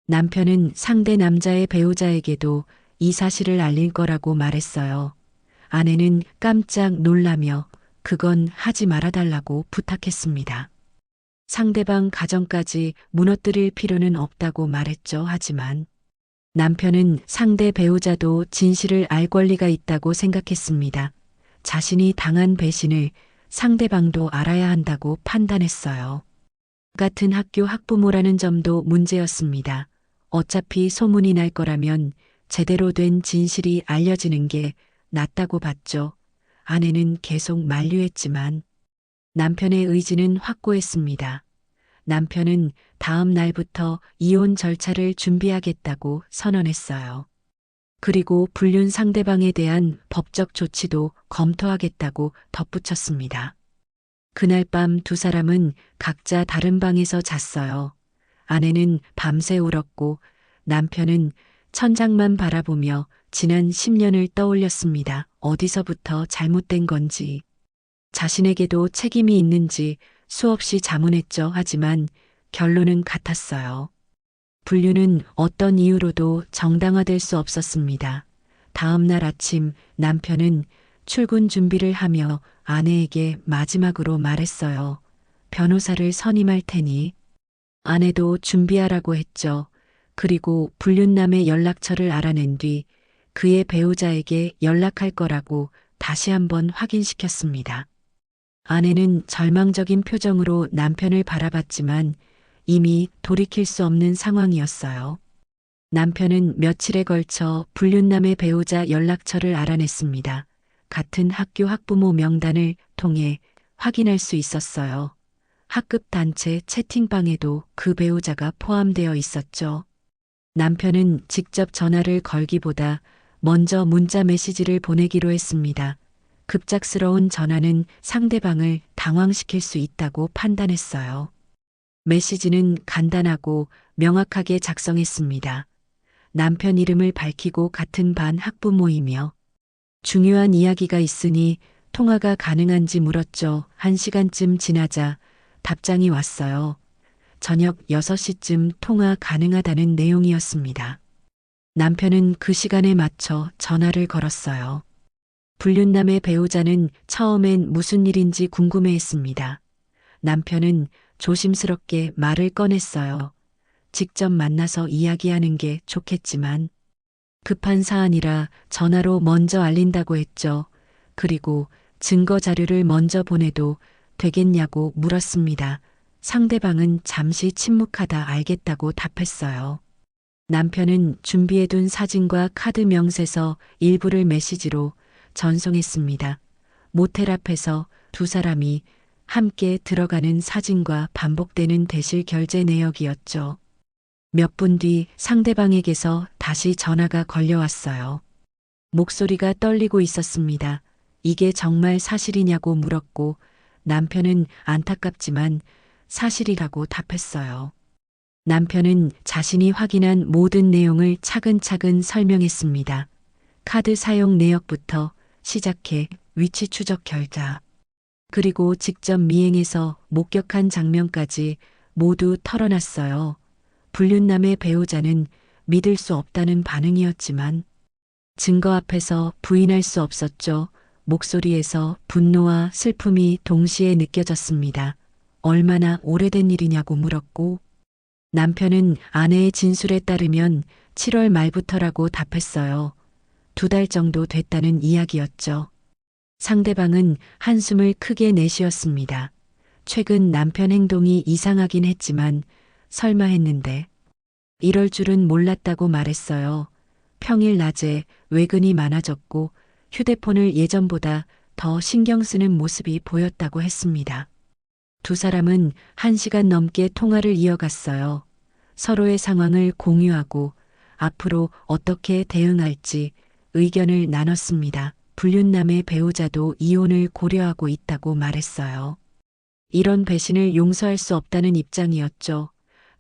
남편은 상대 남자의 배우자에게도 이 사실을 알릴 거라고 말했어요. 아내는 깜짝 놀라며 그건 하지 말아달라고 부탁했습니다. 상대방 가정까지 무너뜨릴 필요는 없다고 말했죠. 하지만 남편은 상대 배우자도 진실을 알 권리가 있다고 생각했습니다. 자신이 당한 배신을 상대방도 알아야 한다고 판단했어요. 같은 학교 학부모라는 점도 문제였습니다. 어차피 소문이 날 거라면 제대로 된 진실이 알려지는 게 낫다고 봤죠. 아내는 계속 만류했지만 남편의 의지는 확고했습니다. 남편은 다음 날부터 이혼 절차를 준비하겠다고 선언했어요. 그리고 불륜 상대방에 대한 법적 조치도 검토하겠다고 덧붙였습니다. 그날 밤 두 사람은 각자 다른 방에서 잤어요. 아내는 밤새 울었고 남편은 천장만 바라보며 지난 10년을 떠올렸습니다. 어디서부터 잘못된 건지, 자신에게도 책임이 있는지 수없이 자문했죠. 하지만 결론은 같았어요. 불륜은 어떤 이유로도 정당화될 수 없었습니다. 다음 날 아침 남편은 출근 준비를 하며 아내에게 마지막으로 말했어요. 변호사를 선임할 테니. 아내도 준비하라고 했죠. 그리고 불륜남의 연락처를 알아낸 뒤 그의 배우자에게 연락할 거라고 다시 한번 확인시켰습니다. 아내는 절망적인 표정으로 남편을 바라봤지만 이미 돌이킬 수 없는 상황이었어요. 남편은 며칠에 걸쳐 불륜남의 배우자 연락처를 알아냈습니다. 같은 학교 학부모 명단을 통해 확인할 수 있었어요. 학급 단체 채팅방에도 그 배우자가 포함되어 있었죠. 남편은 직접 전화를 걸기보다 먼저 문자 메시지를 보내기로 했습니다. 급작스러운 전화는 상대방을 당황시킬 수 있다고 판단했어요. 메시지는 간단하고 명확하게 작성했습니다. 남편 이름을 밝히고 같은 반 학부모이며 중요한 이야기가 있으니 통화가 가능한지 물었죠. 1시간쯤 지나자 답장이 왔어요. 저녁 6시쯤 통화 가능하다는 내용이었습니다. 남편은 그 시간에 맞춰 전화를 걸었어요. 불륜남의 배우자는 처음엔 무슨 일인지 궁금해했습니다. 남편은 조심스럽게 말을 꺼냈어요. 직접 만나서 이야기하는 게 좋겠지만 급한 사안이라 전화로 먼저 알린다고 했죠. 그리고 증거 자료를 먼저 보내도 되겠냐고 물었습니다. 상대방은 잠시 침묵하다 알겠다고 답했어요. 남편은 준비해둔 사진과 카드 명세서 일부를 메시지로 전송했습니다. 모텔 앞에서 두 사람이 함께 들어가는 사진과 반복되는 대실 결제 내역이었죠. 몇 분 뒤 상대방에게서 다시 전화가 걸려왔어요. 목소리가 떨리고 있었습니다. 이게 정말 사실이냐고 물었고 남편은 안타깝지만 사실이라고 답했어요. 남편은 자신이 확인한 모든 내용을 차근차근 설명했습니다. 카드 사용 내역부터 시작해 위치 추적 결자, 그리고 직접 미행해서 목격한 장면까지 모두 털어놨어요. 불륜남의 배우자는 믿을 수 없다는 반응이었지만 증거 앞에서 부인할 수 없었죠. 목소리에서 분노와 슬픔이 동시에 느껴졌습니다. 얼마나 오래된 일이냐고 물었고 남편은 아내의 진술에 따르면 7월 말부터라고 답했어요. 2달 정도 됐다는 이야기였죠. 상대방은 한숨을 크게 내쉬었습니다. 최근 남편 행동이 이상하긴 했지만 설마 했는데 이럴 줄은 몰랐다고 말했어요. 평일 낮에 외근이 많아졌고 휴대폰을 예전보다 더 신경 쓰는 모습이 보였다고 했습니다. 두 사람은 1시간 넘게 통화를 이어갔어요. 서로의 상황을 공유하고 앞으로 어떻게 대응할지 의견을 나눴습니다. 불륜남의 배우자도 이혼을 고려하고 있다고 말했어요. 이런 배신을 용서할 수 없다는 입장이었죠.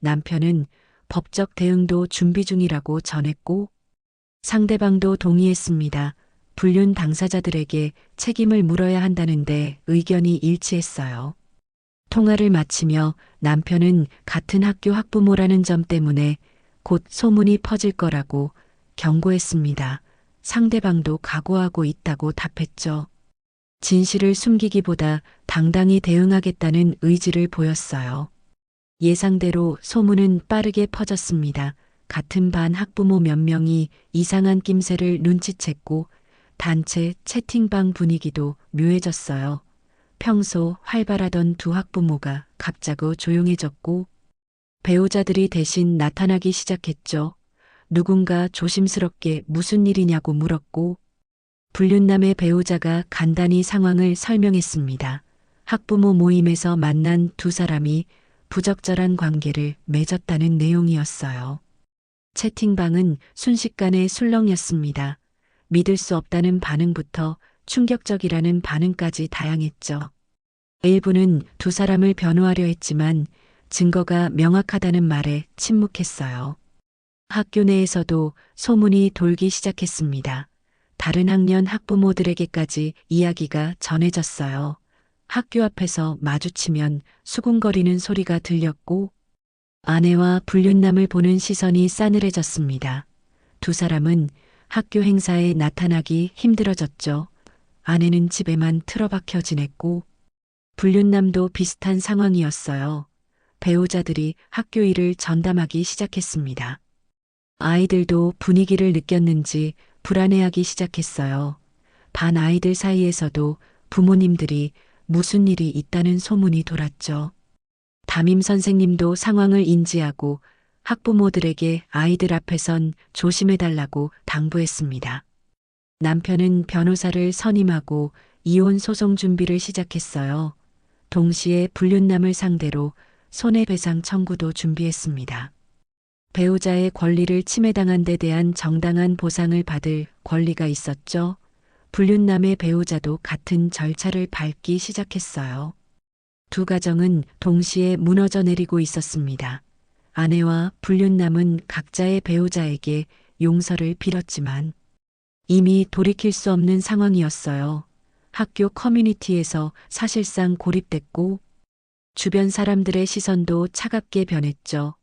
남편은 법적 대응도 준비 중이라고 전했고 상대방도 동의했습니다. 불륜 당사자들에게 책임을 물어야 한다는데 의견이 일치했어요. 통화를 마치며 남편은 같은 학교 학부모라는 점 때문에 곧 소문이 퍼질 거라고 경고했습니다. 상대방도 각오하고 있다고 답했죠. 진실을 숨기기보다 당당히 대응하겠다는 의지를 보였어요. 예상대로 소문은 빠르게 퍼졌습니다. 같은 반 학부모 몇 명이 이상한 낌새를 눈치챘고 단체 채팅방 분위기도 묘해졌어요. 평소 활발하던 두 학부모가 갑자기 조용해졌고 배우자들이 대신 나타나기 시작했죠. 누군가 조심스럽게 무슨 일이냐고 물었고 불륜남의 배우자가 간단히 상황을 설명했습니다. 학부모 모임에서 만난 두 사람이 부적절한 관계를 맺었다는 내용이었어요. 채팅방은 순식간에 술렁였습니다. 믿을 수 없다는 반응부터 충격적이라는 반응까지 다양했죠. 일부는 두 사람을 변호하려 했지만 증거가 명확하다는 말에 침묵했어요. 학교 내에서도 소문이 돌기 시작했습니다. 다른 학년 학부모들에게까지 이야기가 전해졌어요. 학교 앞에서 마주치면 수군거리는 소리가 들렸고 아내와 불륜남을 보는 시선이 싸늘해졌습니다. 두 사람은 학교 행사에 나타나기 힘들어졌죠. 아내는 집에만 틀어박혀 지냈고 불륜남도 비슷한 상황이었어요. 배우자들이 학교 일을 전담하기 시작했습니다. 아이들도 분위기를 느꼈는지 불안해하기 시작했어요. 반 아이들 사이에서도 부모님들이 무슨 일이 있다는 소문이 돌았죠. 담임 선생님도 상황을 인지하고 학부모들에게 아이들 앞에선 조심해달라고 당부했습니다. 남편은 변호사를 선임하고 이혼 소송 준비를 시작했어요. 동시에 불륜남을 상대로 손해배상 청구도 준비했습니다. 배우자의 권리를 침해당한 데 대한 정당한 보상을 받을 권리가 있었죠. 불륜남의 배우자도 같은 절차를 밟기 시작했어요. 두 가정은 동시에 무너져 내리고 있었습니다. 아내와 불륜남은 각자의 배우자에게 용서를 빌었지만 이미 돌이킬 수 없는 상황이었어요. 학교 커뮤니티에서 사실상 고립됐고 주변 사람들의 시선도 차갑게 변했죠.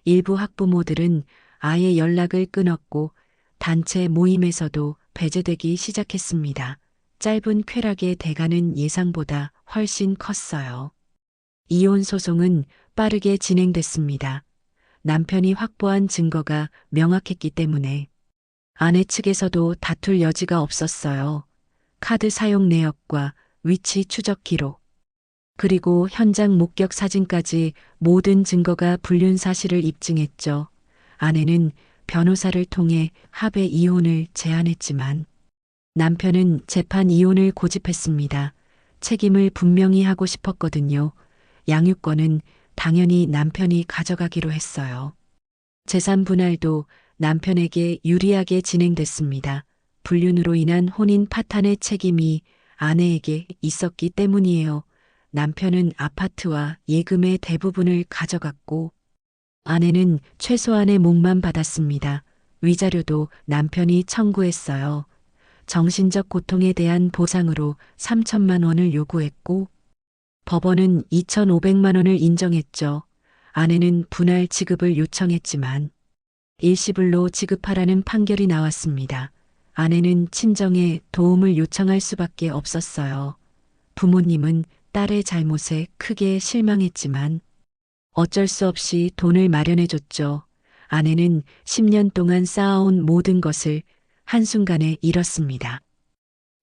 일부 학부모들은 아예 연락을 끊었고 단체 모임에서도 배제되기 시작했습니다. 짧은 쾌락의 대가는 예상보다 훨씬 컸어요. 이혼 소송은 빠르게 진행됐습니다. 남편이 확보한 증거가 명확했기 때문에 아내 측에서도 다툴 여지가 없었어요. 카드 사용 내역과 위치 추적 기록, 그리고 현장 목격 사진까지 모든 증거가 불륜 사실을 입증했죠. 아내는 변호사를 통해 합의 이혼을 제안했지만 남편은 재판 이혼을 고집했습니다. 책임을 분명히 하고 싶었거든요. 양육권은 당연히 남편이 가져가기로 했어요. 재산 분할도 남편에게 유리하게 진행됐습니다. 불륜으로 인한 혼인 파탄의 책임이 아내에게 있었기 때문이에요. 남편은 아파트와 예금의 대부분을 가져갔고 아내는 최소한의 몫만 받았습니다. 위자료도 남편이 청구했어요. 정신적 고통에 대한 보상으로 3천만 원을 요구했고 법원은 2,500만 원을 인정했죠. 아내는 분할 지급을 요청했지만 일시불로 지급하라는 판결이 나왔습니다. 아내는 친정에 도움을 요청할 수밖에 없었어요. 부모님은 딸의 잘못에 크게 실망했지만 어쩔 수 없이 돈을 마련해줬죠. 아내는 10년 동안 쌓아온 모든 것을 한순간에 잃었습니다.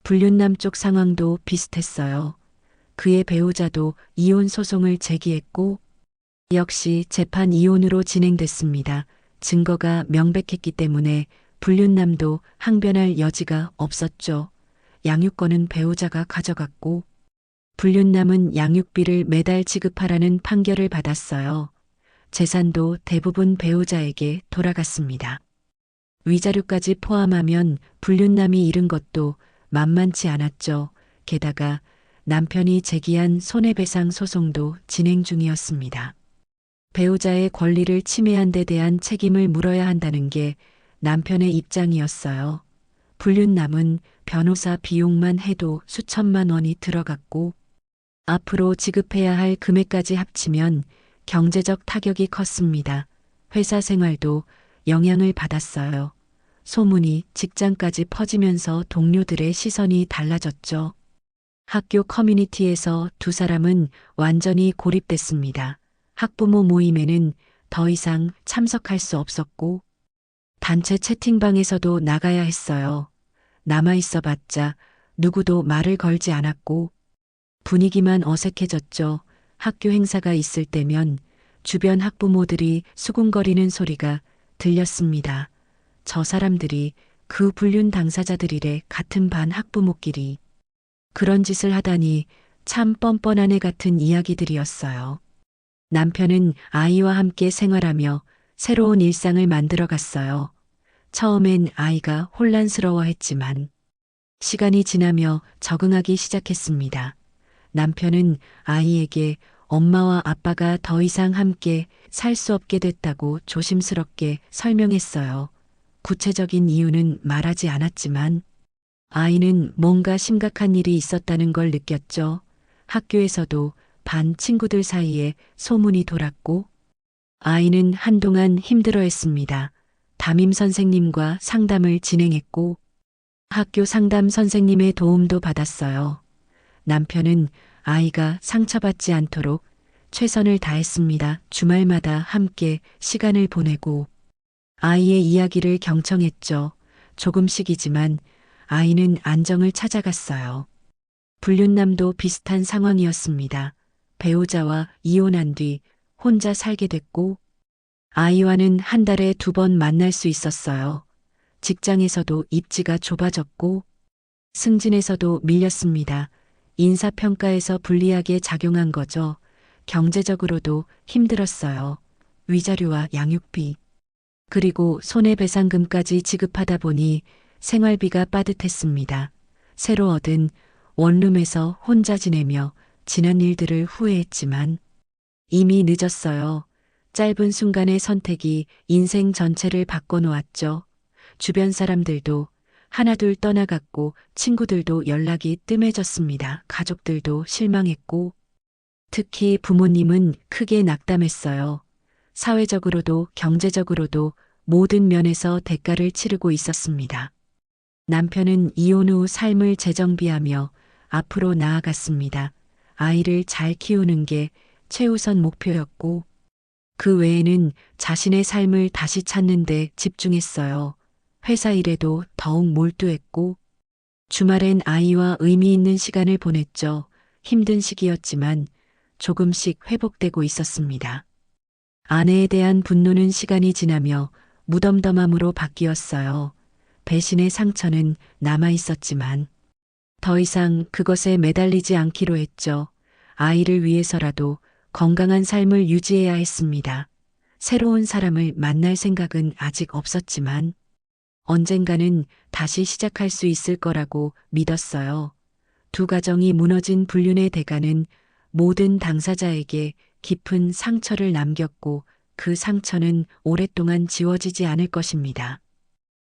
불륜남 쪽 상황도 비슷했어요. 그의 배우자도 이혼 소송을 제기했고 역시 재판 이혼으로 진행됐습니다. 증거가 명백했기 때문에 불륜남도 항변할 여지가 없었죠. 양육권은 배우자가 가져갔고 불륜남은 양육비를 매달 지급하라는 판결을 받았어요. 재산도 대부분 배우자에게 돌아갔습니다. 위자료까지 포함하면 불륜남이 잃은 것도 만만치 않았죠. 게다가 남편이 제기한 손해배상 소송도 진행 중이었습니다. 배우자의 권리를 침해한 데 대한 책임을 물어야 한다는 게 남편의 입장이었어요. 불륜남은 변호사 비용만 해도 수천만 원이 들어갔고 앞으로 지급해야 할 금액까지 합치면 경제적 타격이 컸습니다. 회사 생활도 영향을 받았어요. 소문이 직장까지 퍼지면서 동료들의 시선이 달라졌죠. 학교 커뮤니티에서 두 사람은 완전히 고립됐습니다. 학부모 모임에는 더 이상 참석할 수 없었고 단체 채팅방에서도 나가야 했어요. 남아있어 봤자 누구도 말을 걸지 않았고 분위기만 어색해졌죠. 학교 행사가 있을 때면 주변 학부모들이 수군거리는 소리가 들렸습니다. 저 사람들이 그 불륜 당사자들이래. 같은 반 학부모끼리 그런 짓을 하다니 참 뻔뻔한 애 같은 이야기들이었어요. 남편은 아이와 함께 생활하며 새로운 일상을 만들어 갔어요. 처음엔 아이가 혼란스러워했지만 시간이 지나며 적응하기 시작했습니다. 남편은 아이에게 엄마와 아빠가 더 이상 함께 살 수 없게 됐다고 조심스럽게 설명했어요. 구체적인 이유는 말하지 않았지만 아이는 뭔가 심각한 일이 있었다는 걸 느꼈죠. 학교에서도 반 친구들 사이에 소문이 돌았고 아이는 한동안 힘들어했습니다. 담임 선생님과 상담을 진행했고 학교 상담 선생님의 도움도 받았어요. 남편은 아이가 상처받지 않도록 최선을 다했습니다. 주말마다 함께 시간을 보내고 아이의 이야기를 경청했죠. 조금씩이지만 아이는 안정을 찾아갔어요. 불륜남도 비슷한 상황이었습니다. 배우자와 이혼한 뒤 혼자 살게 됐고 아이와는 한 달에 2번 만날 수 있었어요. 직장에서도 입지가 좁아졌고 승진에서도 밀렸습니다. 인사평가에서 불리하게 작용한 거죠. 경제적으로도 힘들었어요. 위자료와 양육비, 그리고 손해배상금까지 지급하다 보니 생활비가 빠듯했습니다. 새로 얻은 원룸에서 혼자 지내며 지난 일들을 후회했지만 이미 늦었어요. 짧은 순간의 선택이 인생 전체를 바꿔놓았죠. 주변 사람들도 하나둘 떠나갔고 친구들도 연락이 뜸해졌습니다. 가족들도 실망했고 특히 부모님은 크게 낙담했어요. 사회적으로도 경제적으로도 모든 면에서 대가를 치르고 있었습니다. 남편은 이혼 후 삶을 재정비하며 앞으로 나아갔습니다. 아이를 잘 키우는 게 최우선 목표였고 그 외에는 자신의 삶을 다시 찾는 데 집중했어요. 회사 일에도 더욱 몰두했고 주말엔 아이와 의미 있는 시간을 보냈죠. 힘든 시기였지만 조금씩 회복되고 있었습니다. 아내에 대한 분노는 시간이 지나며 무덤덤함으로 바뀌었어요. 배신의 상처는 남아 있었지만 더 이상 그것에 매달리지 않기로 했죠. 아이를 위해서라도 건강한 삶을 유지해야 했습니다. 새로운 사람을 만날 생각은 아직 없었지만 언젠가는 다시 시작할 수 있을 거라고 믿었어요. 두 가정이 무너진 불륜의 대가는 모든 당사자에게 깊은 상처를 남겼고 그 상처는 오랫동안 지워지지 않을 것입니다.